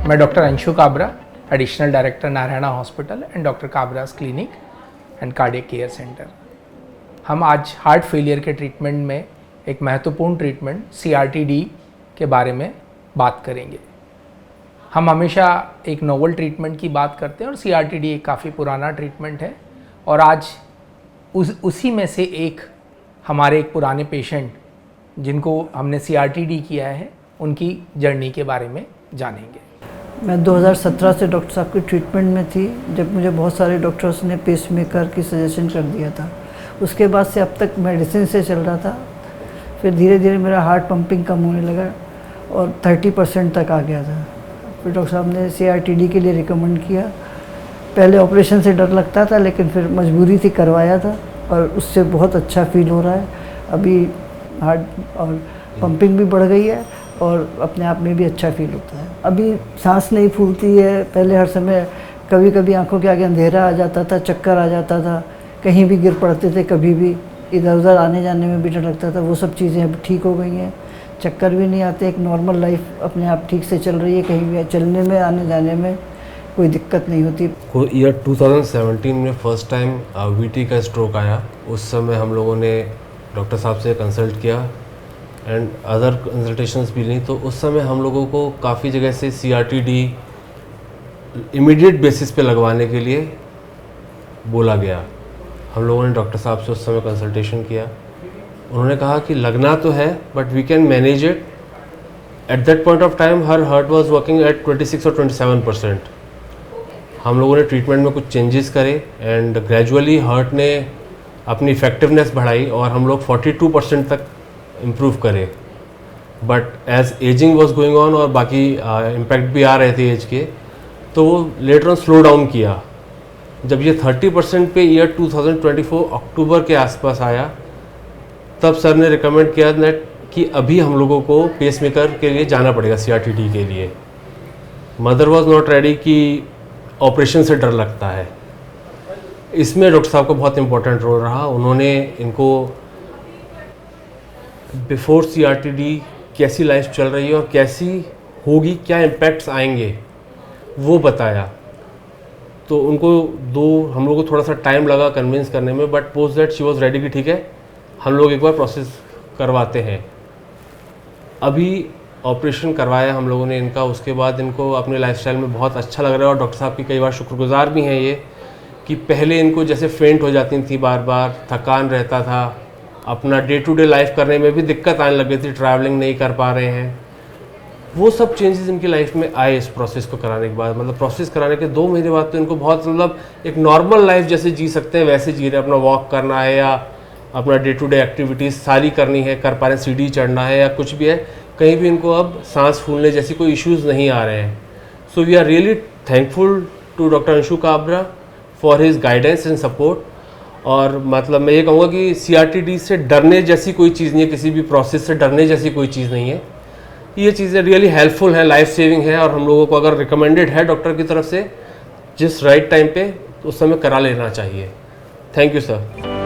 मैं doctor Anshu Kabra, additional director Narayana hospital and doctor Kabra's clinic and cardiac care centre. हम आज heart failure के treatment में एक महत्वपूर्ण ट्रीटमेंट CRT-D के बारे में बात करेंगे। हम हमेशा एक नोवल ट्रीटमेंट की बात करते हैं और CRT-D एक काफ़ी पुराना ट्रीटमेंट है और आज उसी में से एक हमारे एक पुराने पेशेंट जिनको हमने CRT-D किया है उनकी जर्नी के बारे में जानेंगे। मैं 2017 से डॉक्टर साहब की ट्रीटमेंट में थी, जब मुझे बहुत सारे डॉक्टर्स ने पेसमेकर की सजेशन कर दिया था। उसके बाद से अब तक मेडिसिन से चल रहा था। फिर धीरे धीरे मेरा हार्ट पंपिंग कम होने लगा और 30% तक आ गया था। फिर डॉक्टर साहब ने CRT-D के लिए रिकमेंड किया। पहले ऑपरेशन से डर लगता था, लेकिन फिर मजबूरी थी, करवाया था और उससे बहुत अच्छा फील हो रहा है। अभी हार्ट और पंपिंग भी बढ़ गई है और अपने आप में भी अच्छा फील होता है। अभी सांस नहीं फूलती है। पहले हर समय कभी कभी आंखों के आगे अंधेरा आ जाता था, चक्कर आ जाता था, कहीं भी गिर पड़ते थे, कभी भी इधर उधर आने जाने में भी डर लगता था। वो सब चीज़ें अब ठीक हो गई हैं। चक्कर भी नहीं आते, एक नॉर्मल लाइफ अपने आप ठीक से चल रही है। कहीं भी चलने में आने जाने में कोई दिक्कत नहीं होती। ईयर 2017 में फर्स्ट टाइम VT का स्ट्रोक आया। उस समय हम लोगों ने डॉक्टर साहब से कंसल्ट किया एंड अदर कंसल्टेशंस भी ली। तो उस समय हम लोगों को काफ़ी जगह से CRT-D इमीडिएट बेसिस पे लगवाने के लिए बोला गया। हम लोगों ने डॉक्टर साहब से उस समय कंसल्टेशन किया। उन्होंने कहा कि लगना तो है but we can manage it. At that point of time her heart was working at 26 और 27%। हम लोगों ने ट्रीटमेंट में कुछ चेंजेस करे एंड ग्रेजुअली हार्ट ने अपनी इफेक्टिवनेस बढ़ाई और हम लोग 42% तक इम्प्रूव करे। But as ageing was going on और बाकी इम्पैक्ट भी आ रहे थे एज के, तो वो लेटर ऑन स्लो डाउन किया। जब ये 30% पे ईयर 2024 अक्टूबर के आसपास आया, तब सर ने रिकमेंड किया दैट कि अभी हम लोगों को पेसमेकर के लिए जाना पड़ेगा CRT-D के लिए। मदर वॉज नॉट रेडी कि ऑपरेशन से डर लगता है। इसमें डॉक्टर साहब को बहुत इंपॉर्टेंट रोल रहा। उन्होंने इनको बिफोर CRT-D कैसी लाइफ चल रही है और कैसी होगी, क्या इम्पैक्ट्स आएंगे, वो बताया। तो उनको हम लोगों को थोड़ा सा टाइम लगा कन्विंस करने में, but post that she was ready कि ठीक है हम लोग एक बार प्रोसेस करवाते हैं। अभी ऑपरेशन करवाया हम लोगों ने इनका, उसके बाद इनको अपने लाइफस्टाइल में बहुत अच्छा लग रहा है और डॉक्टर साहब की कई बार शुक्रगुजार भी हैं ये कि पहले इनको जैसे फेंट हो जाती थी, बार बार थकान रहता था, अपना डे टू डे लाइफ करने में भी दिक्कत आने लग गई थी, ट्रैवलिंग नहीं कर पा रहे हैं। वो सब चेंजेस इनकी लाइफ में आए इस प्रोसेस को कराने के बाद। मतलब प्रोसेस कराने के 2 महीने बाद तो इनको बहुत एक नॉर्मल लाइफ जैसे जी सकते हैं वैसे जी रहे। अपना वॉक करना है या अपना डे टू डे एक्टिविटीज़ सारी करनी है, कर पा रहे हैं, सीढ़ी चढ़ना है या कुछ भी है, कहीं भी इनको अब सांस फूलने जैसी कोई इश्यूज़ नहीं आ रहे हैं। So we are really thankful to doctor Anshu Kabra for his guidance and support. और मतलब मैं ये कहूँगा कि CRT-D से डरने जैसी कोई चीज़ नहीं है, किसी भी प्रोसेस से डरने जैसी कोई चीज़ नहीं है। ये चीज़ें रियली हेल्पफुल हैं, लाइफ सेविंग है और हम लोगों को अगर रिकमेंडेड है डॉक्टर की तरफ से जिस राइट टाइम पे, तो उस समय करा लेना चाहिए। Thank you sir.